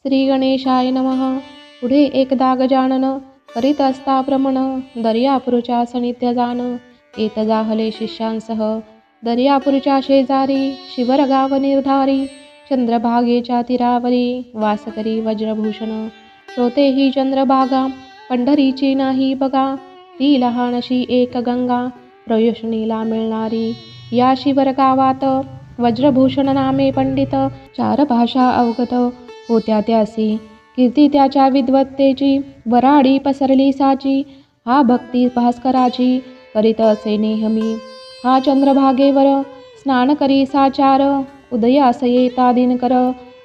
श्री गणेशाय नमः. पुढे एकदा गजानन करीत असता भ्रमण, दर्यापूरच्या सानिध्य जाण. येत जाहले शिष्यांसह दर्यापूरच्या शेजारी, शिवर गाव निर्धारी. चंद्रभागेच्या तीरावरी वास करी वज्रभूषण. श्रोते ही चंद्रभागा पंढरीची नाही बघा. ती लहानशी एक गंगा प्रयोशनीला मिळणारी. या शिवर गावात वज्रभूषण नामे पंडित. 4 भाषा अवगत होत्या त्यासी. कीर्ती त्याच्या विद्वत्तेची वराडी पसरली साची. हा भक्ती भास्कराची करीत असे नेहमी. हा चंद्रभागेवर स्नान करी साचार. उदयास येता दिनकर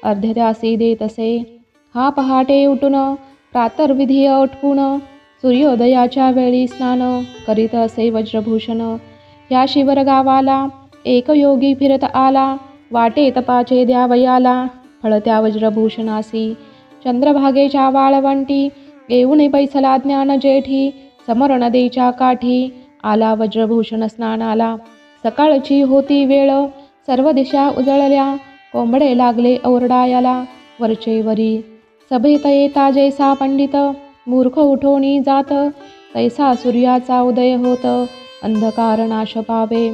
अर्ध्य त्यासी देत असे. हा पहाटे उठून प्रातर्विधी आटपून, सूर्योदयाच्या वेळी स्नान करीत असे वज्रभूषण. या शिवर गावाला एक योगी फिरत आला. वाटे तपाचे द्यावयाला फळत्या वज्रभूषणासी. चंद्रभागेच्या वाळवंटी येऊन बैसला ज्ञान जेठी. समर नदीच्या काठी आला वज्रभूषण स्नानाला. सकाळची होती वेळ सर्व दिशा उजळल्या. कोंबडे लागले ओरडायाला वरचेवरी. सभेत येता जैसा पंडित मूर्ख उठोनी जात. तैसा सूर्याचा उदय होत अंधकार नाश पावे.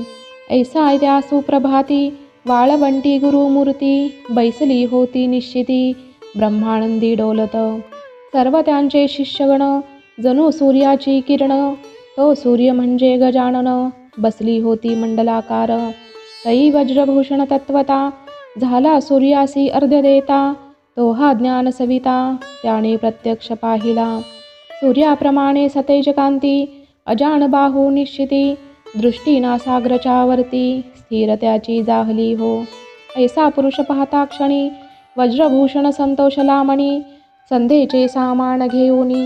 ऐसा त्या सुप्रभाती वाळवंटी गुरुमूर्ती. बैसली होती निश्चिती ब्रह्मानंदी डोलत. सर्व त्यांचे शिष्यगण जणू सूर्याची किरण. तो सूर्य म्हणजे गजानन बसली होती मंडलाकार. तई वज्रभूषण तत्वता झाला सूर्यासी अर्ध्य देता. तो हा ज्ञान सविता त्याने प्रत्यक्ष पाहिला. सूर्याप्रमाणे सतेज कांती अजान बाहू निश्चिती. दृष्टी नासाग्रच्या वरती स्थिर त्याची जाहली हो. ऐसा पुरुष पाहता क्षणी वज्रभूषण संतोषला मणी. संध्येचे सामान घेऊनी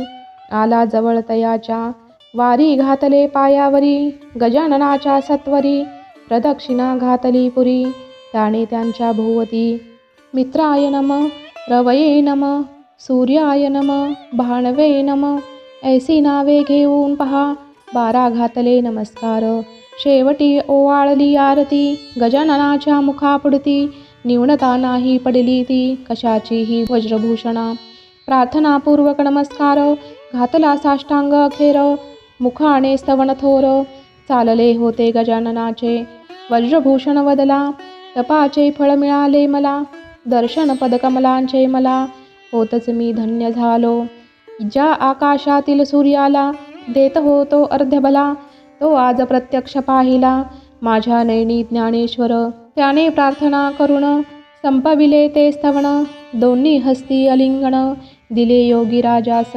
आला जवळ तयाच्या. वारी घातले पायावरी गजाननाच्या सत्वरी. प्रदक्षिणा घातली पुरी त्याने त्यांच्या भोवती. मित्राय नम, रवये नम, सूर्याय नम, भाणवे नम. ऐसी नावे घेऊन पहा 12 घातले नमस्कार. शेवटी ओवाळली आरती गजाननाच्या मुखापुढती. न्यूनता नाही पडली ती कशाची ही वज्रभूषणा. प्रार्थनापूर्वक नमस्कार घातला साष्टांग अखेर. मुखाने स्तवन थोर चालले होते गजाननाचे. वज्रभूषण वदला तपाचे फळ मिळाले मला. दर्शन पदकमलांचे मला होतच मी धन्य झालो. ज्या आकाशातील सूर्याला देत होतो अर्ध्यबला. तो आज प्रत्यक्ष पाहिला माझ्या नयनी ज्ञानेश्वर. त्याने प्रार्थना करून संपविले ते स्तवन. दोन्ही हस्ती अलिंगण दिले योगी राजास.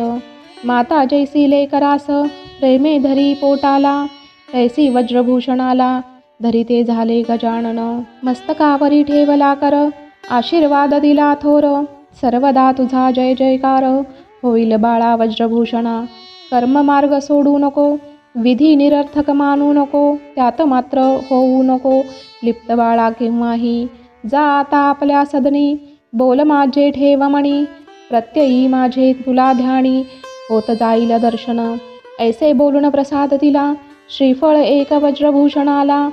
माता जैसी लेकरास प्रेमे धरी पोटाला. तैसी वज्रभूषणाला धरी ते झाले गजानन. मस्तकावरी ठेवला कर आशीर्वाद दिला थोर. सर्वदा तुझा जय जयकार होईल बाळा वज्रभूषणा. कर्ममार्ग सोडू नको विधी निरर्थक मानू नको. त्यात मात्र होऊ नको लिप्त बाळा केव्हाही. जा आता आपल्या सदनी बोल माझे ठेव मणी. प्रत्ययी माझे तुला ध्यानी होत जाईल दर्शन. ऐसे बोलून प्रसाद दिला श्रीफळ एक वज्रभूषणाला.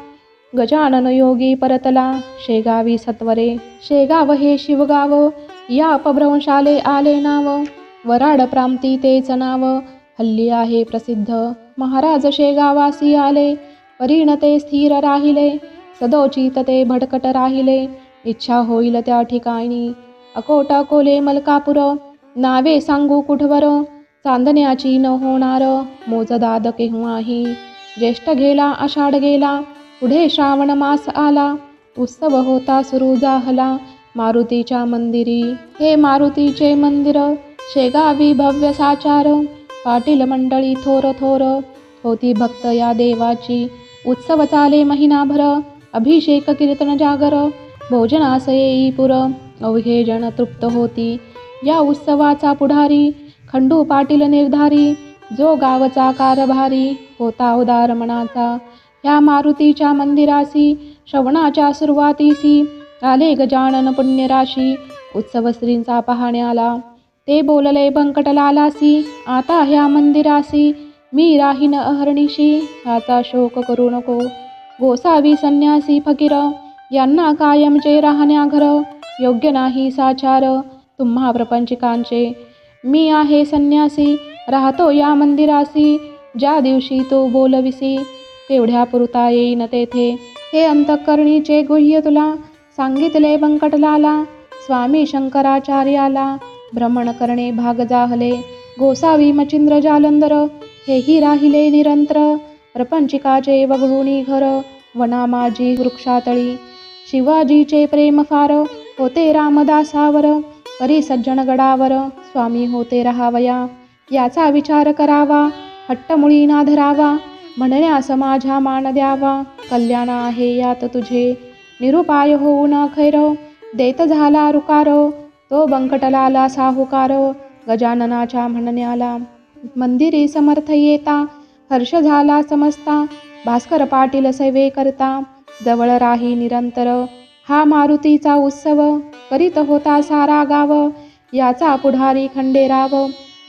गजानन योगी परतला शेगावी सत्वरे. शेगाव हे शिवगाव या अपभ्रंशाले आले नाव. वराड प्रांती तेच नाव हल्ली आहे प्रसिद्ध. महाराज शेगावासी आले परीण ते स्थिर राहिले. सदोचित ते भटकट राहिले इच्छा होईल त्या ठिकाणी. अकोट अकोले मलकापूर नावे सांगू कुठवर. चांदण्याची न होणार मोजदाद केव्हाही. ज्येष्ठ गेला आषाढ गेला पुढे श्रावण मास आला. उत्सव होता सुरू जाहला मारुतीच्या मंदिरी. हे मारुतीचे मंदिर शेगावी भव्य साचार. पाटील मंडळी थोर थोर होती भक्त या देवाची. उत्सव चाले महिनाभर अभिषेक कीर्तन जागर. भोजनास येई पुर अवघे जन तृप्त होती. या उत्सवाचा पुढारी खंडू पाटील निर्धारी. जो गावचा कारभारी होता उदार मनाचा. ह्या मारुतीच्या मंदिरासी श्रवणाच्या सुरुवातीसी आले गजानन पुण्यराशी. उत्सव श्रींचा पाहण्याला ते बोलले बंकटलालासी. आता ह्या मंदिरासी मी राहीन अहर्निशी. ह्याचा शोक करू नको गोसावी संन्यासी फकीर. यांना कायमचे राहण्या घर योग्य नाही साचार. तुम्हा प्रपंचिकांचे. मी आहे संन्यासी, राहतो या मंदिरासी. ज्या दिवशी तो बोलविसी, तेवढ्या पुरता येईन तेथे. हे अंतःकरणीचे गुह्य तुला, सांगितले व्यंकटलाला. स्वामी शंकराचार्याला, भ्रमण करणे भाग जाहले. गोसावी मचिंद्र जालंधर, हेही राहिले निरंतर. प्रपंचिकाचे वगळुनी घर, वना माझी वृक्षातळी. शिवाजीचे प्रेम फार, होते रामदासावर. करी सज्जन गडावर, स्वामी होते राहावया. याचा विचार करावा, हट्टमुळी ना धरावा. म्हणण्यास माझ्या मान द्यावा, कल्याण आहे यात तुझे. निरुपाय होऊन अखैर, देत झाला रुकार. तो व्यंकटलाला साहुकार, गजाननाच्या म्हणण्याला. मंदिरी समर्थ येता, हर्ष झाला समजता. भास्कर पाटील सेवे करता, जवळ राही निरंतर. हा मारुतीचा उत्सव, करीत होता सारा गाव. याचा पुढारी खंडेराव,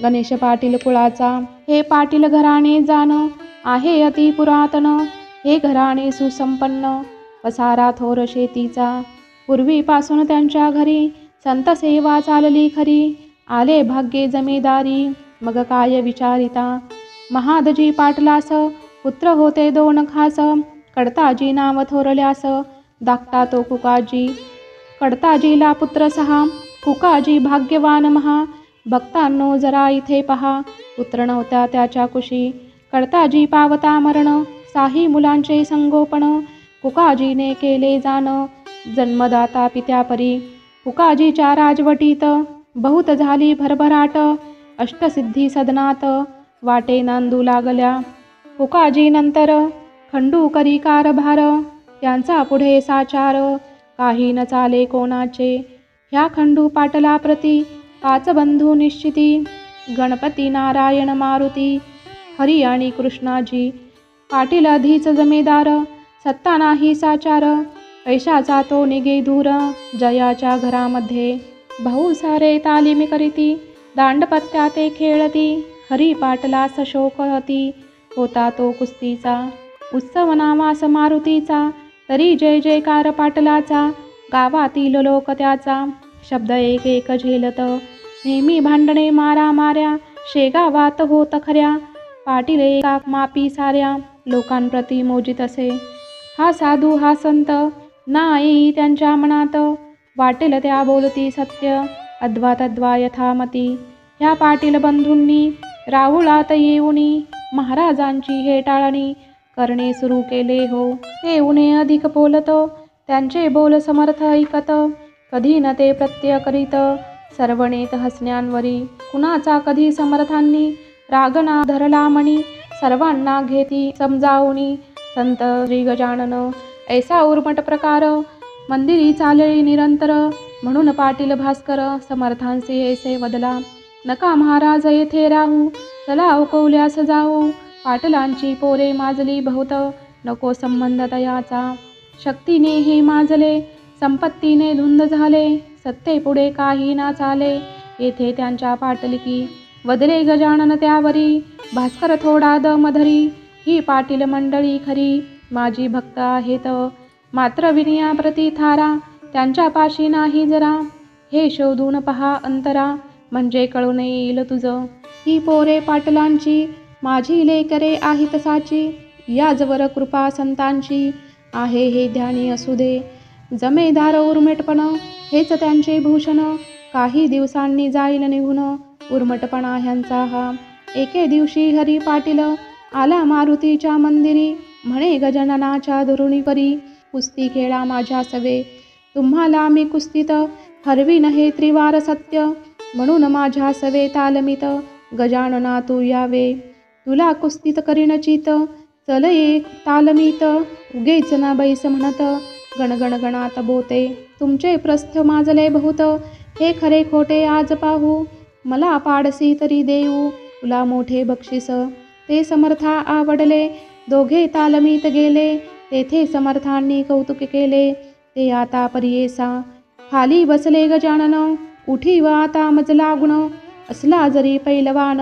गणेश पाटील कुळाचा. हे पाटील घराणे जाण, आहे अति पुरातन. हे घराणे सुसंपन्न, पसारा थोर शेतीचा. पूर्वीपासून त्यांच्या घरी, संत सेवा चालली खरी. आले भाग्ये जमेदारी, मग काय विचारिता. महादजी पाटलास, पुत्र होते 2 खास. कडताजी नाव थोरल्यास, धाकटा तो कुकाजी. कडताजीला पुत्र 6, कुकाजी भाग्यवान महा. भक्तांनो जरा इथे पहा, पुत्र नव्हता त्याच्या कुशी. कडताजी पावता मरण, साही मुलांचे संगोपन. कुकाजीने केले जाण, जन्मदाता पित्यापरी. कुकाजीच्या राजवटीत, बहुत झाली भरभराट. अष्टसिद्धी सदनात, वाटे नांदू लागल्या. कुकाजी नंतर, खंडू करी कारभार. त्यांचा पुढे साचार, काही न चाले कोणाचे. ह्या खंडू पाटलाप्रती, 5 बंधू निश्चिती. गणपती नारायण मारुती, हरी आणि कृष्णाजी. पाटील आधीच जमेदार, सत्ता नाही साचार. पैशाचा तो निघे दूर, जयाच्या घरामध्ये. भाऊ सारे तालीमी करीती, दांडपत्त्या ते खेळती. हरी पाटलास शोक होती, होता तो कुस्तीचा. उत्सव नावास मारुतीचा, तरी जय जयकार पाटलाचा. गावातील लोक त्याचा, शब्द एक एक झेलत. नेहमी भांडणे मारा माऱ्या, शेगावात होत खऱ्या. पाटील एका मापी साऱ्या, लोकांप्रती मोजित असे. हा साधू हा संत, ना येई त्यांच्या मनात. वाटेल त्या बोलती सत्य, अद्वा तद्वा यथामती. ह्या पाटील बंधूंनी, राहुळात येऊनी. महाराजांची हे टाळणी, करणे सुरू केले हो. ते उणे अधिक बोलत, त्यांचे बोल समर्थ ऐकत. कधी न ते प्रत्यय करीत, सर्वणेत हसण्यांवरी. कुणाचा कधी समर्थांनी, रागना धरला मणी. सर्वांना घेती समजावणी, संत श्री गजानन. ऐसा उर्मट प्रकार, मंदिरी चालली निरंतर. म्हणून पाटील भास्कर, समर्थांचे ऐसे वदला. नका महाराज येथे राहू, चला अवकवल्यास जाऊ. पाटलांची पोरे माजली बहुत, नको संबंध तयाचा. शक्तीने हे माजले, संपत्तीने धुंद झाले. सत्तेपुढे काही ना चाले, येथे त्यांच्या पाटलकी. वदले गजानन त्यावरी, भास्कर थोडा दमधरी. ही पाटील मंडळी खरी, माझी भक्त आहेत. मात्र विनयाप्रती थारा, त्यांच्या पाशी नाही जरा. हे शोधून पहा अंतरा, म्हणजे कळून येईल तुझं. ही पोरे पाटलांची, माझी लेकरे आहेत साची. याजवर कृपा संतांची, आहे हे ध्यानी असू दे. जमेदार उर्मटपण, हेच त्यांचे भूषण. काही दिवसांनी जाईल निघून, उर्मटपणा ह्यांचा हा. एके दिवशी हरी पाटील, आला मारुतीच्या मंदिरी. म्हणे गजाननाच्या धरुणी परी, कुस्ती खेळा माझ्या सवे. तुम्हाला मी कुस्तीत, हरवीन हे त्रिवार सत्य. म्हणून माझ्या सवे तालमीत, गजानना तू यावे. तुला कुस्तीत करीन चित, चल ये तालमीत. उगेच ना बैस म्हणत, गणगण गणात बोते. तुमचे प्रस्थ माजले बहुत, हे खरे खोटे आज पाहू. मला पाडसी तरी देऊ, तुला मोठे बक्षीस. ते समर्था आवडले, दोघे तालमीत गेले. तेथे समर्थांनी कौतुक केले, ते आता परियेसा. खाली बसले गजानन, उठी व आता मजला गुण. असला जरी पैलवान,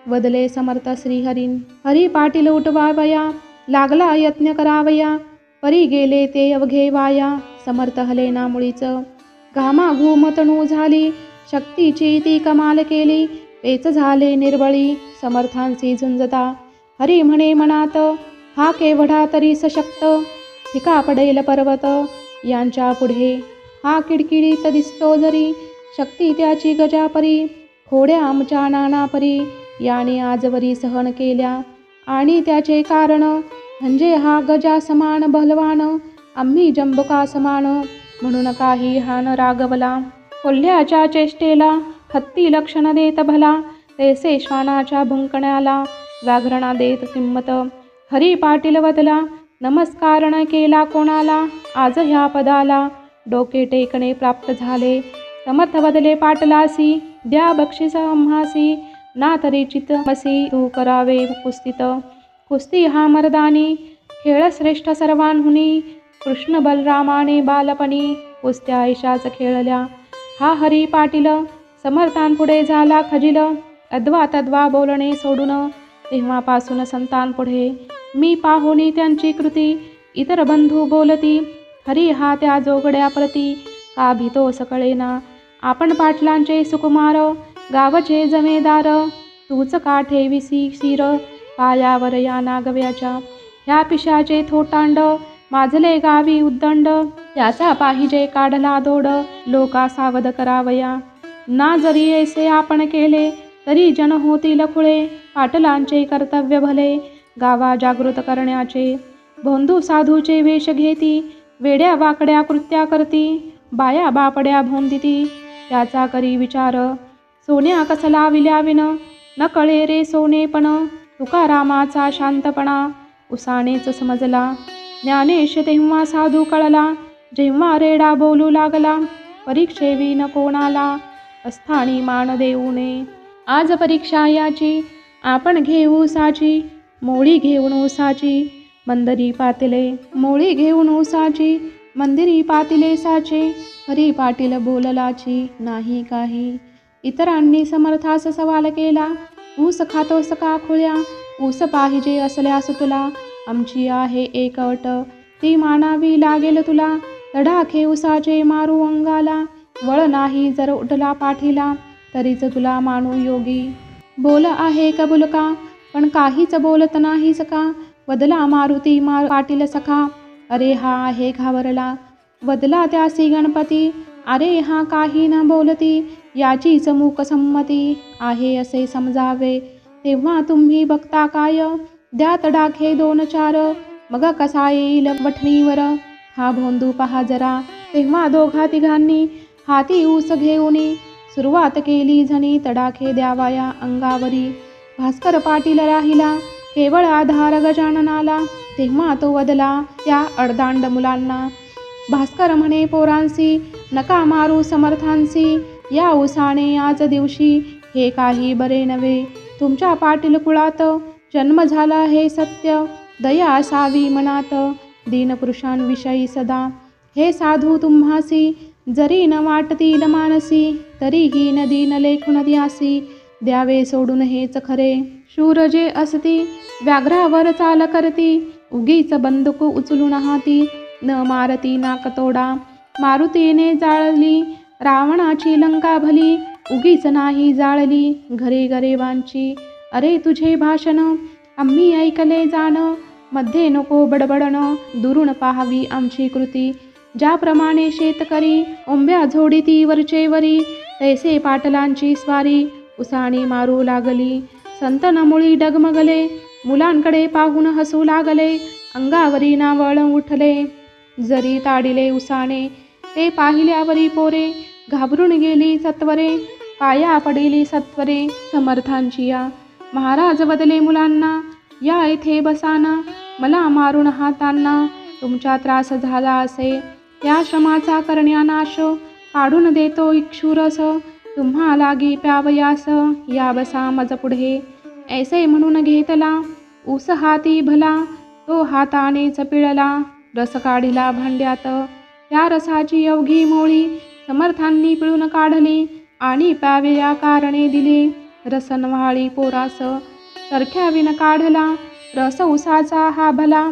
वदले समर्थ श्रीहरीन. हरी पाटील उठवावया, लागला यत्न करावया. परी गेले ते अवघे वाया, समर्थ हले ना मुळीच. घामा घुमतणू झाली, शक्तीची ती कमाल केली, पेच झाले निर्बळी समर्थांसी झुंजता. हरी म्हणे मनात, हा केवढा तरी सशक्त, फिका पडेल पर्वत यांच्या पुढे. हा किडकिडीत दिसतो जरी, शक्ती त्याची गजापरी. खोड्या आमच्या नानापरी, याने आजवरी सहन केल्या. आणि त्याचे कारण म्हणजे हा गजा समान बलवान, आम्ही जंबुका समान, म्हणून काही हा न रागवला. कोल्ह्याच्या चेष्टेला हत्ती लक्षण देत भला, तैसे श्वानाच्या भुंकण्याला व्याघ्रणा देत किंमत. हरी पाटील वदला, नमस्कार न केला कोणाला, आज ह्या पदाला डोके टेकणे प्राप्त झाले. समर्थ वदले पाटलासी, द्या बक्षीस आम्हासी, ना तरी चितमसी तू करावे कुस्तीत. कुस्ती हा मर्दानी खेळ श्रेष्ठ सर्वांहुनी, कृष्ण बलरामाने बालपणी कुस्त्या ऐशाच खेळल्या. हा हरी पाटील समर्थांपुढे झाला खजील, अद्वा तद्वा बोलणे सोडून. तेव्हापासून संतांपुढे मी पाहुनी त्यांची कृती, इतर बंधू बोलती, हरी हा त्या जोगड्या प्रती. का भीतो सकळेना आपण पाटलांचे सुकुमार, गावचे जमेदार तूच का ठेविसी शिर, पायावर या नागव्याच्या. ह्या पिशाचे थोटांड माजले गावी उद्दंड, त्याचा पाहिजे काढला दोड, लोका सावध करावया. ना जरी ऐसे आपण केले, तरी जन होतील खुळे. पाटलांचे कर्तव्य भले, गावा जागृत करण्याचे. भोंदू साधूचे वेश घेती, वेड्या वाकड्या कृत्या करती, बाया बापड्या भोंदिती, त्याचा करी विचार. सोन्या कसला विल्याविन, न कळे रे सोनेपण, तुकारामाचा शांतपणा उसानेच समजला. ज्ञानेश तेव्हा साधू कळला, जेव्हा रेडा बोलू लागला. परीक्षेवी न कोणाला, अस्थानी मान देऊ नये. आज परीक्षा याची, आपण घेऊ साची. मोळी घेऊन उसाची, मंदिरी पातिले. मोळी घेऊन उसाची, मंदिरी पातिले साचे. हरी पाटील बोललाची नाही काही. इतरांनी समर्थास सवाल केला, ऊस खातोस का खुळ्या. ऊस पाहिजे असल्यास तुला, आमची आहे एक अट, ती मानावी लागेल तुला. तडाखे उसाचे मारू अंगाला, वळ नाही जर उठला पाठीला, तरीच तुला मानू योगी. बोल आहे कबूल का, पण काहीच बोलत नाहीस का. वदला मारुती पाटील सखा, अरे हा आहे घाबरला. वदला त्यासी गणपती, अरे हा काही न बोलती. याचीच मूक संमती आहे असे समजावे. तेव्हा तुम्ही बघता काय, द्या तडाखे 2-4, मग कसा येईल वठणीवर हा भोंदू पहा जरा. तेव्हा दोघा तिघांनी हाती ऊस घेऊनी, सुरुवात केली झणी तडाखे द्यावाया अंगावरी. भास्कर पाटील राहिला केवळ आधार गजाननाला. तेव्हा तो वदला त्या अडदांड मुलांना, भास्कर म्हणे पोरांसी, नका मारू समर्थांसी. या उसाने आज दिवशी हे काही बरे नव्हे. तुमच्या पाटील कुळात जन्म झाला हे सत्य, दया असावी मनात दीनपुरुषांविषयी सदा. हे साधू तुम्हासी, जरी न वाटतील मानसी, तरीही न दीन लेखुन द्यासी. द्यावे सोडून हेच खरे. शूर जे असती, व्याघ्रावर चाल करती, उगीच बंदूक उचलून हाती, न मारती नाकतोडा. मारुतीने जाळली रावणाची लंका भली, उगीच नाही जाळली घरे गरिबांची. अरे तुझे भाषण आम्ही ऐकले जाण, मध्ये नको बडबडण, दुरून पाहावी आमची कृती. ज्याप्रमाणे शेतकरी ओंब्या झोडीती वरचेवरी, तैसे पाटलांची स्वारी उसाणी मारू लागली. संत नमुळी डगमगले, मुलांकडे पाहून हसू लागले, अंगावरी नावळ उठले. जरी ताडिले उसाने, ते पाहिल्यावरी पोरे, घाबरून गेली सत्वरे, पाया पडिली सत्वरे समर्थांची या. महाराज वदले मुलांना, या इथे बसाना, मला मारून हातांना तुमचा त्रास झाला असे. त्या श्रमाचा करण्या नाश, काढून देतो इक्षुरस, तुम्हा लागी प्यावयास, या बसा मज पुढे. ऐसे म्हणून घेतला ऊस हाती भला, तो हातानेच पिळला, रस काढिला भांड्यात. त्या रसाची अवघी मोळी समर्थांनी पिळून काढली, आणि प्यावे या कारणे दिली. रस नव्हाळी पोरास, सरख्याविन काढला, रस उसाचा हा भला.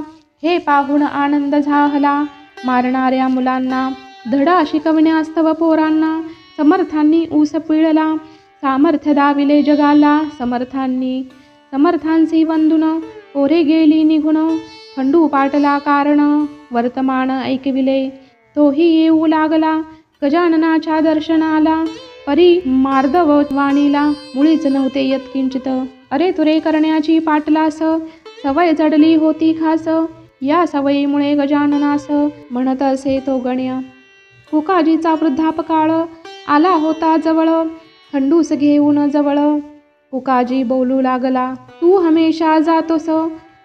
हे पाहून आनंद झाला मारणाऱ्या मुलांना, धडा शिकविण्यास्तव पोरांना. समर्थांनी ऊस पिळला, सामर्थ्य दाविले जगाला समर्थांनी. समर्थांसी वंदून पोरे गेली निघून, खंडू पाटला कारण वर्तमान ऐकविले. तोही येऊ लागला गजाननाच्या दर्शनाला, परी मार्दव वाणीला मुळीच नव्हते येत किंचित. अरे तुरे करण्याची पाटलास, सवय जडली होती खास. या सवयीमुळे गजाननास म्हणत असे तो गण्या. कुकाजीचा वृद्धापकाळ आला होता जवळ, खंडूस घेऊन जवळ. कुकाजी बोलू लागला, तू हमेशा जातोस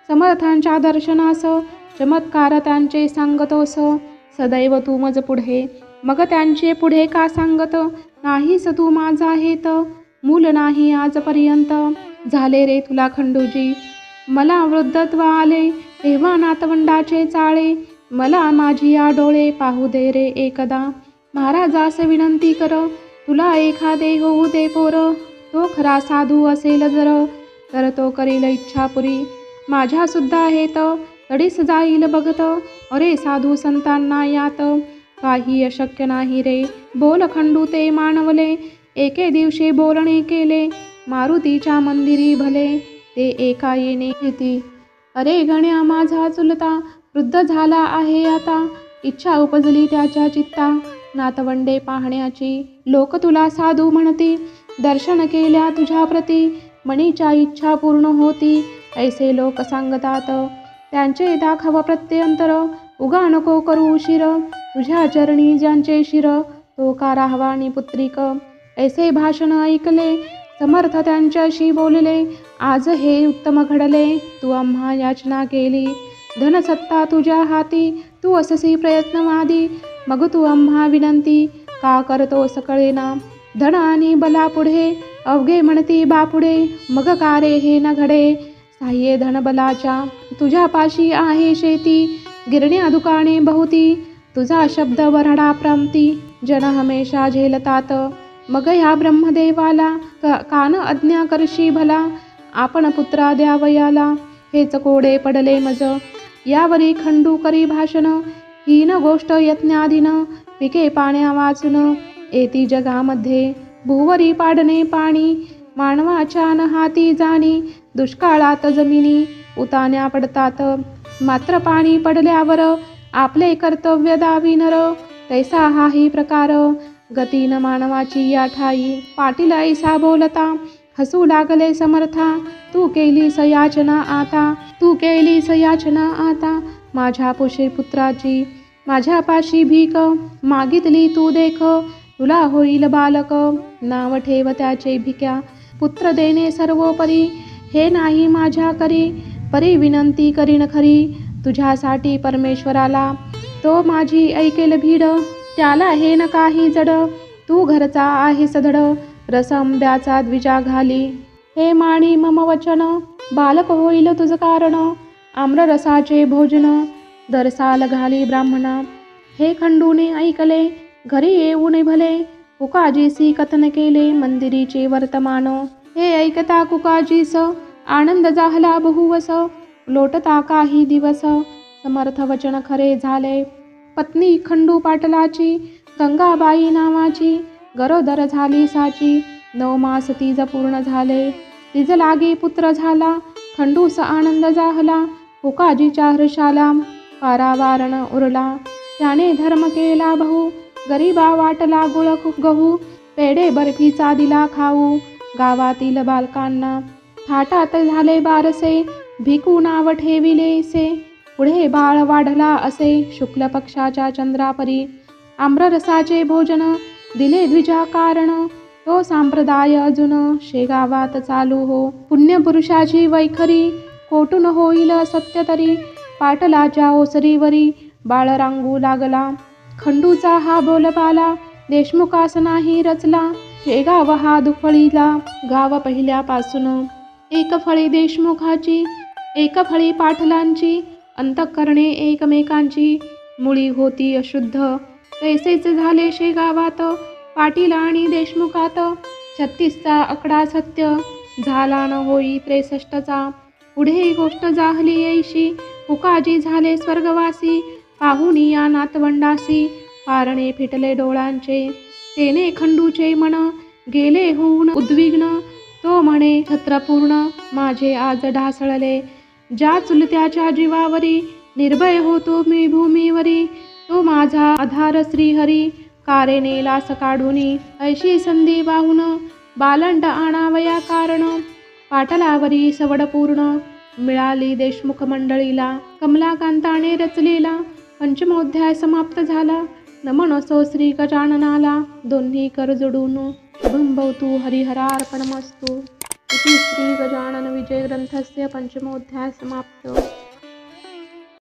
समर्थांच्या दर्शनास, चमत्कार त्यांचे सांगतोस. सदैव तू मज पुढे, मग त्यांचे पुढे का सांगत नाहीस तू माझा हेत. मूल नाही आजपर्यंत झाले रे तुला खंडूजी. मला वृद्धत्व आले तेव्हा नातवंडाचे चाळे, मला माझी या डोळे पाहू दे रे एकदा. महाराजास विनंती कर, तुला एखादे होऊ दे पोर. तो खरा साधू असेल जर, तर तो करील इच्छा पुरी. माझ्या सुद्धा हेत तडीस जाईल बघत, अरे साधू संतांना यात काही अशक्य नाही रे. बोल खंडू ते मानवले, एके दिवशी बोलणे केले. मारुतीच्या मंदिरी भले, ते एका येणे येती. अरे गण्या माझा चुलता, वृद्ध झाला आहे आता. इच्छा उपजली त्याच्या चित्ता, नातवंडे पाहण्याची. लोक तुला साधू म्हणती, दर्शन केल्या तुझ्या प्रती मनीच्या इच्छा पूर्ण होती. ऐसे लोक सांगतात, त्यांचे दाखव प्रत्यंतर. उगा नको करू उशीर, तुझ्या चरणी ज्यांचे शिर, तो का राहवानी पुत्रिक. ऐसे भाषण ऐकले, समर्थ त्यांच्याशी बोलले. आज हे उत्तम घडले, तू आम्हा याचना केली. धनसत्ता तुझ्या हाती, तू अससी प्रयत्नवादी. मग तू आम्हा विनंती का करतोस कळेना. धन आणि बलापुढे अवघे म्हणती बापुढे, मग का रे हे न घडे. साह्ये धनबलाच्या तुझ्यापाशी आहे शेती, गिरण्या दुकाने बहुती. तुझा शब्द वरडा प्रांती, जन हमेशा झेलतात. मग ह्या ब्रह्मदेवाला कान आज्ञा करशी भला. आपण पुत्रा द्यावयाला, हेच कोडे पडले मज. यावरी खंडू करी भाषण, हीन गोष्ट यज्ञाधीन. पिके पाण्या वाचून येती जगामध्ये, भुवरी पाडणे पाणी. मानवाच्या न हाती जाणी, दुष्काळात जमिनी उतान्या पडतात. मात्र पाणी पडल्यावर आपले कर्तव्य दावी नर. तैसा हाही प्रकार गतीन मानवाची या ठाई. पाटील ऐसा बोलता हसू लागले समर्था, तू केलीस याचना आता. तू केलीस याचना आता. माझ्या पुषे पुत्राची माझ्यापाशी भीक मागितली तू देख. तुला होईल बालक, नाव ठेव त्याचे भिक्या. पुत्र देणे सर्वोपरी, हे नाही माझ्या करी. परी विनंती करीन खरी, तुझ्यासाठी परमेश्वराला. तो माझी ऐकेल भीड, त्याला हे न काही जड. तू घरचा आहे सधड, रस आंब्याचा द्विजा घाली. हे माणी मम वचन, बालक होईल तुझ कारण. आम्ररसाचे भोजन दरसाल घाली ब्राह्मणा. हे खंडूने ऐकले, घरी येऊन भले. कुकाजीसी कथन केले, मंदिरीचे वर्तमान. हे ऐकता कुकाजीस आनंद झाला बहुवस. लोटता काही दिवस, समर्थ वचन खरे झाले. पत्नी खंडू पाटलाची गंगाबाई नावाची, गरोदर झाली साची. 9 मास तिज पूर्ण झाले, तिज लागी पुत्र झाला. खंडूस आनंद झाला, कुकाजीच्या हर्षाला पारावारण उरला. त्याने धर्म केला बहु, गरीबा वाटला गुळ गहू. पेढे बर्फीचा दिला खाऊ, गावातील बालकांना. थाटात झाले बारसे, भिकू नाव ठेविलेसे. पुढे बाळ वाढला असे, शुक्ल पक्षाच्या चंद्रापरी. आम्ररसाचे भोजन दिले द्विजा कारण. तो संप्रदाय अजून शेगावात चालू हो. पुण्यपुरुषाची वैखरी, कोटून होईल सत्य तरी. पाटलाच्या ओसरीवरी बाळ रांगू लागला. खंडूचा हा बोलबाला देशमुखास नाही रचला. शेगाव हा दुफळीला गाव पहिल्यापासून. एक फळी देशमुखाची, एक फळी पाटलांची. अंतःकरणे एकमेकांची, मुळी होती अशुद्ध. तैसेच झाले शेगावात, पाटील आणि देशमुखात. 36चा आकडा सत्य, झाला न होई 63चा. पुढे गोष्ट जाहली ऐशी, कुकाजी झाले स्वर्गवासी. पाहुनी या नातवंडासी, पारणे फिटले डोळ्यांचे. तेने खंडूचे मन गेले होऊन उद्विग्न. तो म्हणे छत्रपूर्ण माझे आज ढासळले. ज्या चुलत्याच्या जीवावरी निर्भय होतो मी भूमीवरी. तो माझा आधार श्रीहरी कारे नेलास काढुनी. ऐशी संधी वाहून बालंट आणावया कारण. पाटलावरी सवड पूर्ण मिळाली देशमुख मंडळीला. कमलाकांताने रचलेला पंचमोध्याय समाप्त झाला. नमन असो श्री गजाननाला दोन्ही कर जोडून. शुभं भवतु हरिहरार्पणमस्तु. इति श्री गजानन विजय ग्रंथस्य पंचमोध्याय समाप्त.